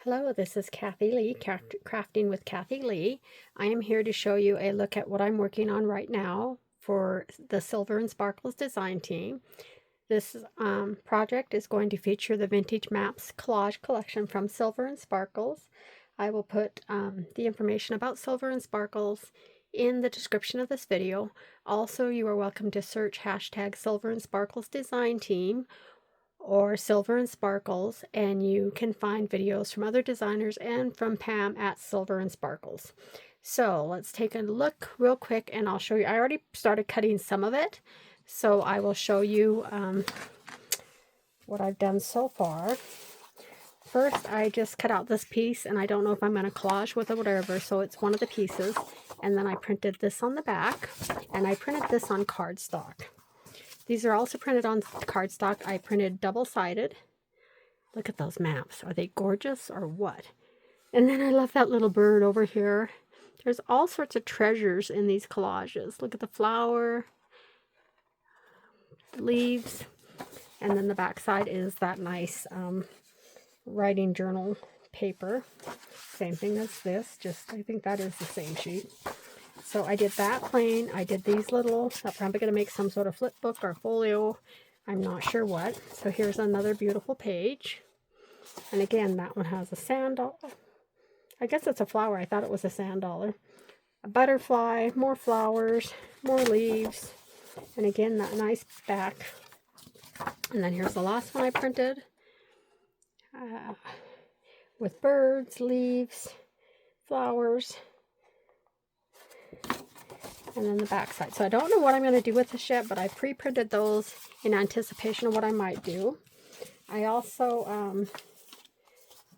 Hello, this is KathiLee, Crafting with KathiLee. I am here to show you a look at what I'm working on right now for the Silver and Sparkles design team. This project is going to feature the Vintage Maps collage collection from Silver and Sparkles. I will put the information about Silver and Sparkles in the description of this video. Also, you are welcome to search hashtag Silver and Sparkles design team or Silver and Sparkles, and you can find videos from other designers and from Pam at Silver and Sparkles. So let's take a look real quick and I'll show you. I already started cutting some of it, so I will show you what I've done so far. First, I just cut out this piece, and I don't know if I'm going to collage with it or whatever, so it's one of the pieces. And then I printed this on the back, and I printed this on cardstock. These are also printed on cardstock. I printed double-sided. Look at those maps. Are they gorgeous or what? And then I love that little bird over here. There's all sorts of treasures in these collages. Look at the flower, the leaves, and then the back side is that nice writing journal paper. Same thing as this, just I think that is the same sheet. So I did that plain. I did these little, I'm probably going to make some sort of flip book or folio. I'm not sure what. So here's another beautiful page. And again, that one has a sand dollar. I guess it's a flower. I thought it was a sand dollar. A butterfly, more flowers, more leaves. And again, that nice back. And then here's the last one I printed. With birds, leaves, flowers. And then the back side. So I don't know what I'm going to do with this yet, but I pre-printed those in anticipation of what I might do. I also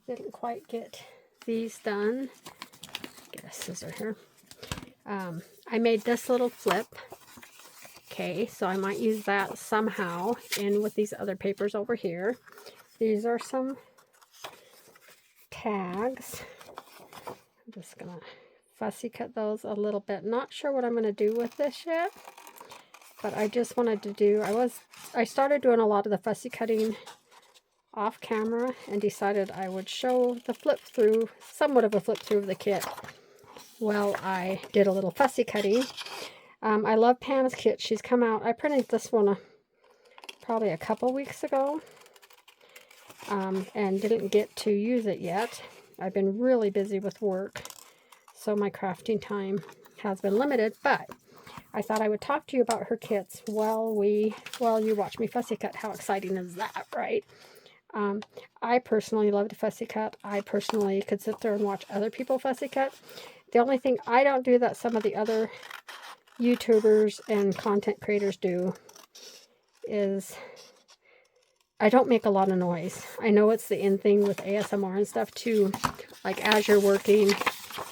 didn't quite get these done. Get a scissor here. I made this little flip. Okay, so I might use that somehow in with these other papers over here. These are some tags. I'm just going to fussy cut those a little bit. Not sure what I'm going to do with this yet, but I just wanted to do, I started doing a lot of the fussy cutting off camera and decided I would show the flip through, somewhat of a flip through of the kit. Well, I did a little fussy cutting. I love Pam's kit. She's come out, I printed this one probably a couple weeks ago and didn't get to use it yet. I've been really busy with work, so my crafting time has been limited, but I thought I would talk to you about her kits while you watch me fussy cut. How exciting is that, right? I personally love to fussy cut. I personally could sit there and watch other people fussy cut. The only thing I don't do that some of the other YouTubers and content creators do is I don't make a lot of noise. I know it's the in thing with ASMR and stuff too. Like as you're working,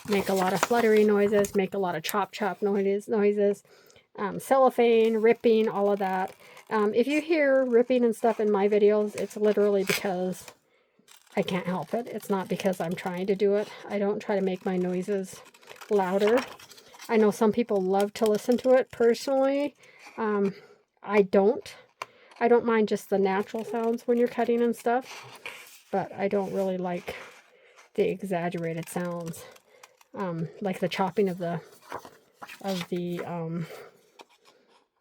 make a lot of fluttery noises, make a lot of chop noises, cellophane, ripping, all of that. If you hear ripping and stuff in my videos, it's literally because I can't help it. It's not because I'm trying to do it. I don't try to make my noises louder. I know some people love to listen to it. Personally, I don't. I don't mind just the natural sounds when you're cutting and stuff, but I don't really like the exaggerated sounds. Like the chopping of the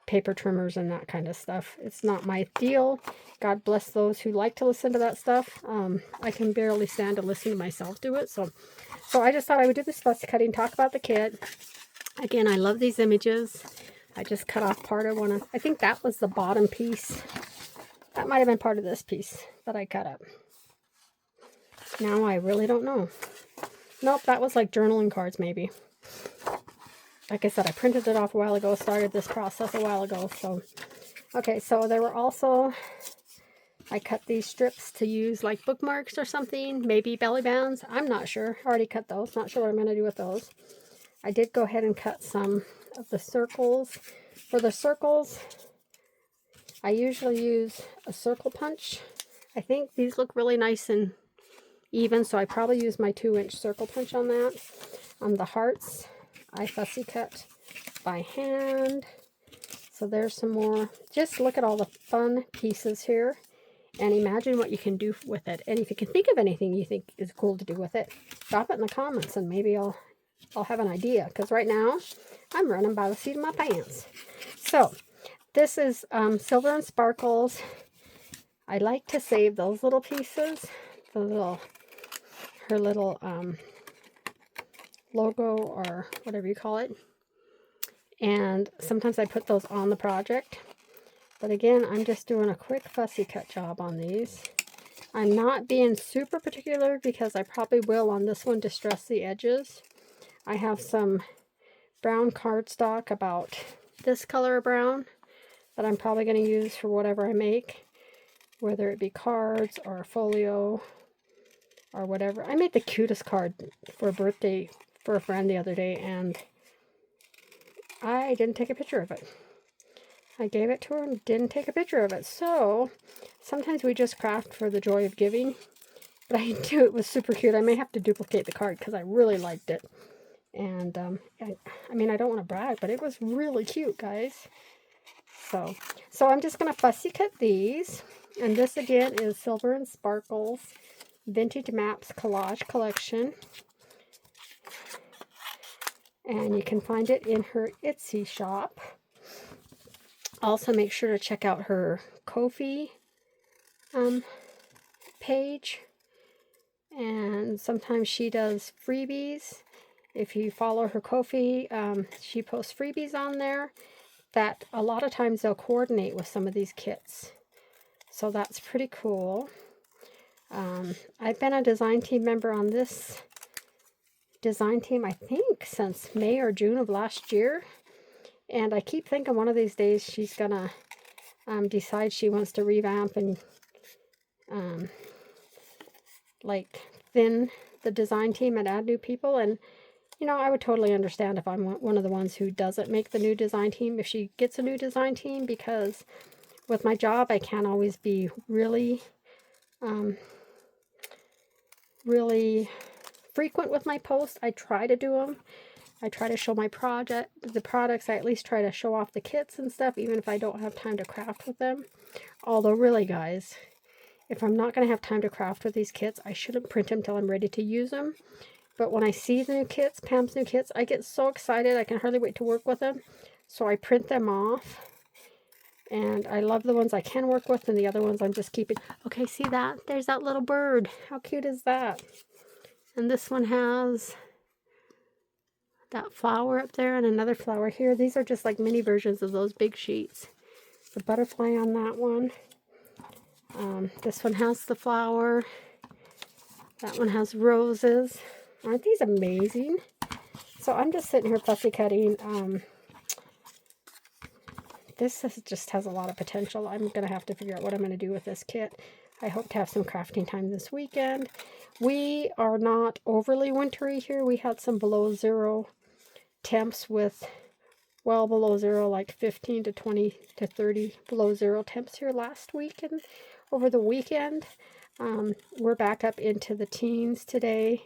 paper trimmers and that kind of stuff. It's not my deal. God bless those who like to listen to that stuff. I can barely stand to listen to myself do it. So I just thought I would do this fussy cutting, talk about the kit. Again, I love these images. I just cut off part of one. I think that was the bottom piece. That might have been part of this piece that I cut up. Now I really don't know. Nope, that was like journaling cards maybe. Like I said, I printed it off a while ago, started this process a while ago. So, okay, so there were also, I cut these strips to use like bookmarks or something, maybe belly bands. I'm not sure. I already cut those. Not sure what I'm going to do with those. I did go ahead and cut some of the circles. For the circles, I usually use a circle punch. I think these look really nice and even, so I probably use my 2-inch circle punch on that. On the hearts, I fussy cut by hand. So there's some more. Just look at all the fun pieces here. and imagine what you can do with it. And if you can think of anything you think is cool to do with it, drop it in the comments and maybe I'll have an idea, because right now I'm running by the seat of my pants. So this is SilverandSparkles. I like to save those little pieces, her little logo or whatever you call it. And sometimes I put those on the project. But again, I'm just doing a quick fussy cut job on these. I'm not being super particular because I probably will on this one distress the edges. I have some brown cardstock about this color of brown that I'm probably going to use for whatever I make, whether it be cards or a folio or whatever. I made the cutest card for a birthday for a friend the other day, and I didn't take a picture of it. I gave it to her and didn't take a picture of it. So sometimes we just craft for the joy of giving. But I do, it was super cute. I may have to duplicate the card because I really liked it. And I mean, I don't want to brag, but it was really cute, guys. So I'm just going to fussy cut these. And this again is SilverandSparkles Vintage Maps Collage Collection. And you can find it in her Etsy shop. Also, make sure to check out her Ko-fi page. And sometimes she does freebies. If you follow her Ko-fi, she posts freebies on there that a lot of times they'll coordinate with some of these kits. So that's pretty cool. I've been a design team member on this design team, I think, since May or June of last year. And I keep thinking one of these days she's going to decide she wants to revamp and like thin the design team and add new people. And, you know, I would totally understand if I'm one of the ones who doesn't make the new design team, if she gets a new design team, because with my job, I can't always be really, really frequent with my posts. I try to do them. I try to show my the products. I at least try to show off the kits and stuff, even if I don't have time to craft with them. Although, really, guys, if I'm not going to have time to craft with these kits, I shouldn't print them till I'm ready to use them. But when I see the new kits, Pam's new kits, I get so excited. I can hardly wait to work with them. So I print them off. And I love the ones I can work with, and the other ones I'm just keeping. Okay, see that? There's that little bird. How cute is that? And this one has that flower up there and another flower here. These are just like mini versions of those big sheets. The butterfly on that one. This one has the flower. That one has roses. Aren't these amazing? So I'm just sitting here fussy cutting. This just has a lot of potential. I'm going to have to figure out what I'm going to do with this kit. I hope to have some crafting time this weekend. We are not overly wintry here. We had some below zero temps with well below zero, like 15 to 20 to 30 below zero temps here last week and over the weekend. We're back up into the teens today.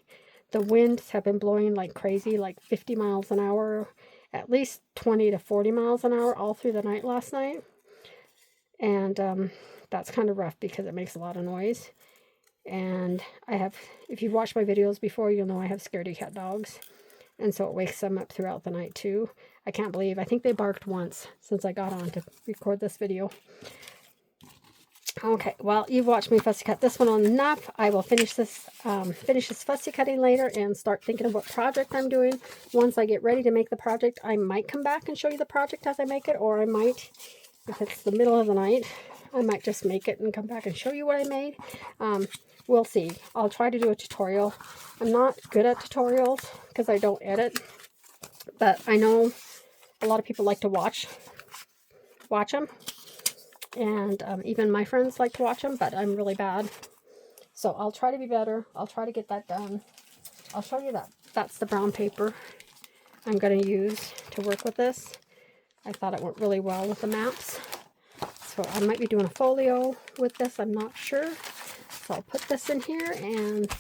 The winds have been blowing like crazy, like 50 miles an hour, at least 20 to 40 miles an hour all through the night last night. And that's kind of rough because it makes a lot of noise. And I have, if you've watched my videos before, you'll know I have scaredy cat dogs. And so it wakes them up throughout the night too. I can't believe, I think they barked once since I got on to record this video. Okay, well, you've watched me fussy cut this one on enough. I will finish this fussy cutting later and start thinking of what project I'm doing. Once I get ready to make the project, I might come back and show you the project as I make it, or I might, if it's the middle of the night, I might just make it and come back and show you what I made. We'll see. I'll try to do a tutorial. I'm not good at tutorials because I don't edit, but I know a lot of people like to watch them. And even my friends like to watch them, but I'm really bad. So I'll try to be better. I'll try to get that done. I'll show you that. That's the brown paper I'm going to use to work with this. I thought it went really well with the maps. So I might be doing a folio with this. I'm not sure. So I'll put this in here and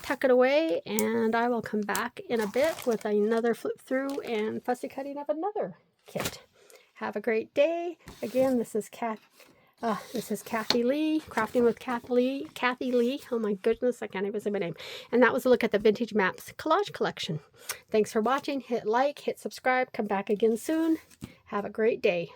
tuck it away. And I will come back in a bit with another flip through and fussy cutting of another kit. Have a great day. Again, this is This is KathiLee, Crafting with KathiLee. Oh my goodness, I can't even say my name. And that was a look at the Vintage Maps collage collection. Thanks for watching. Hit like, hit subscribe, come back again soon. Have a great day.